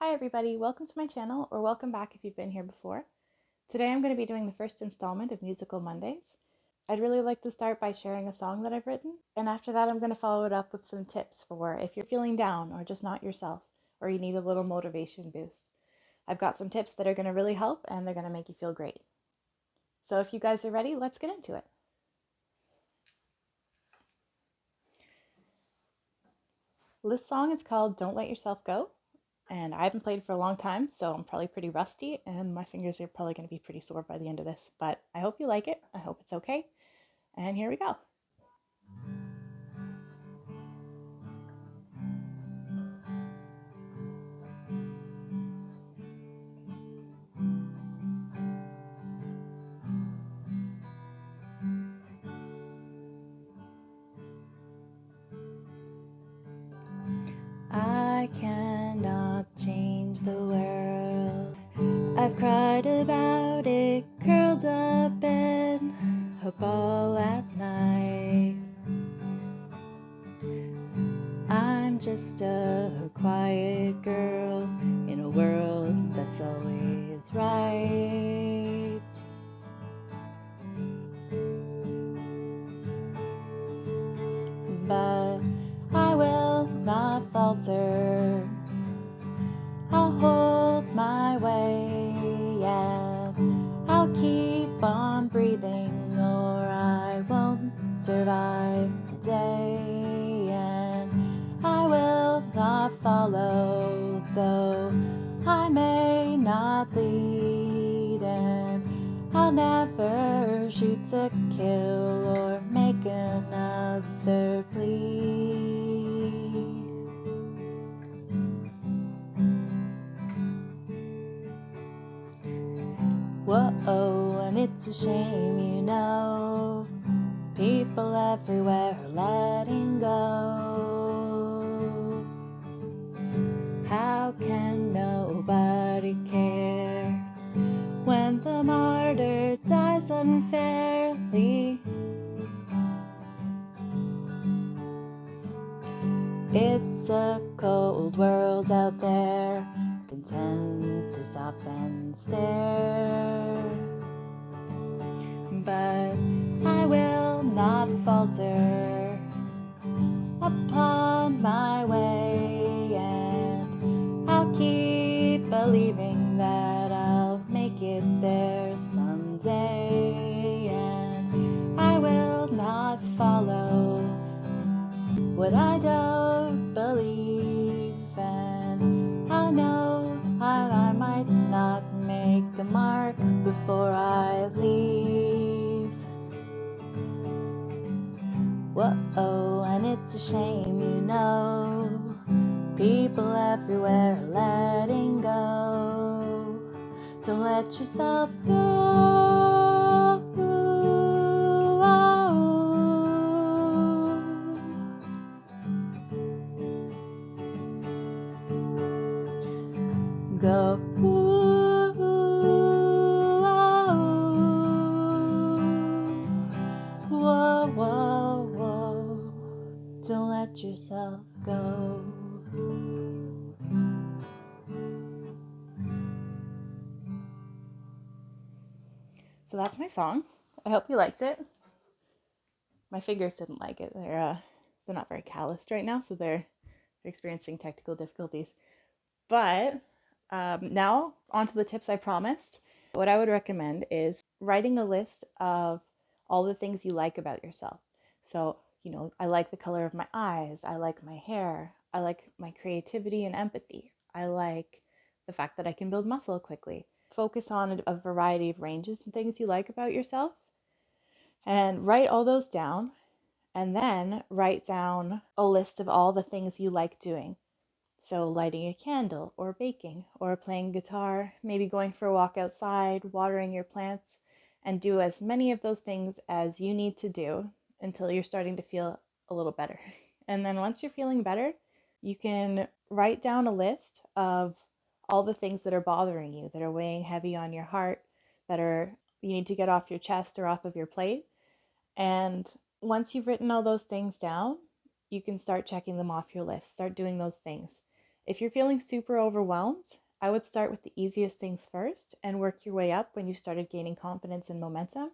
Hi everybody, welcome to my channel, or welcome back if you've been here before. Today I'm going to be doing the first installment of Musical Mondays. I'd really like to start by sharing a song that I've written, and after that I'm going to follow it up with some tips for if you're feeling down or just not yourself, or you need a little motivation boost. I've got some tips that are going to really help and they're going to make you feel great. So if you guys are ready, let's get into it. This song is called Don't Let Yourself Go, and I haven't played for a long time, so I'm probably pretty rusty, and my fingers are probably going to be pretty sore by the end of this, but I hope you like it. I hope it's okay. And here we go. I cannot change the world. I've cried about it, curled up in a ball at night. I'm just a quiet girl in a world that's always right. But I will not falter. I'll hold my way, and I'll keep on breathing, or I won't survive the day. And I will not follow, though I may not lead, and I'll never shoot to kill or make another plea. Whoa, and it's a shame, you know, people everywhere are letting go. How can nobody care when the martyr dies unfairly? It's a cold world out there, content to stop and stare. But I will not falter upon my way, and I'll keep believing that I'll make it there someday. And I will not follow what I don't believe, and I know I might not make the mark before I leave. Whoa, and it's a shame, you know, people everywhere are letting go. Don't let yourself go. Go. Whoa, whoa, whoa. Don't let yourself go. So that's my song. I hope you liked it. My fingers didn't like it. They're not very calloused right now, so they're experiencing technical difficulties. But now on to the tips I promised. What I would recommend is writing a list of all the things you like about yourself. So, I like the color of my eyes. I like my hair. I like my creativity and empathy. I like the fact that I can build muscle quickly. Focus on a variety of ranges and things you like about yourself and write all those down. And then write down a list of all the things you like doing. So, lighting a candle, or baking, or playing guitar, maybe going for a walk outside, watering your plants, and do as many of those things as you need to do until you're starting to feel a little better. And then once you're feeling better, you can write down a list of all the things that are bothering you, that are weighing heavy on your heart, you need to get off your chest or off of your plate. And once you've written all those things down, you can start checking them off your list, start doing those things. If you're feeling super overwhelmed, I would start with the easiest things first and work your way up when you started gaining confidence and momentum.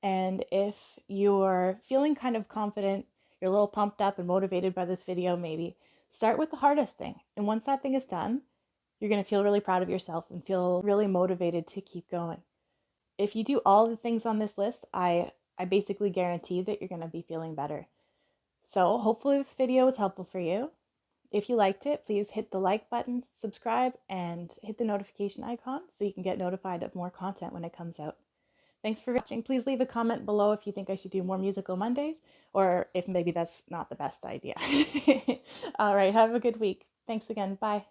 And if you're feeling kind of confident, you're a little pumped up and motivated by this video, maybe start with the hardest thing. And once that thing is done, you're going to feel really proud of yourself and feel really motivated to keep going. If you do all the things on this list, I basically guarantee that you're going to be feeling better. So hopefully this video was helpful for you. If you liked it, please hit the like button, subscribe, and hit the notification icon so you can get notified of more content when it comes out. Thanks for watching. Please leave a comment below if you think I should do more Musical Mondays, or if maybe that's not the best idea. All right, have a good week. Thanks again. Bye.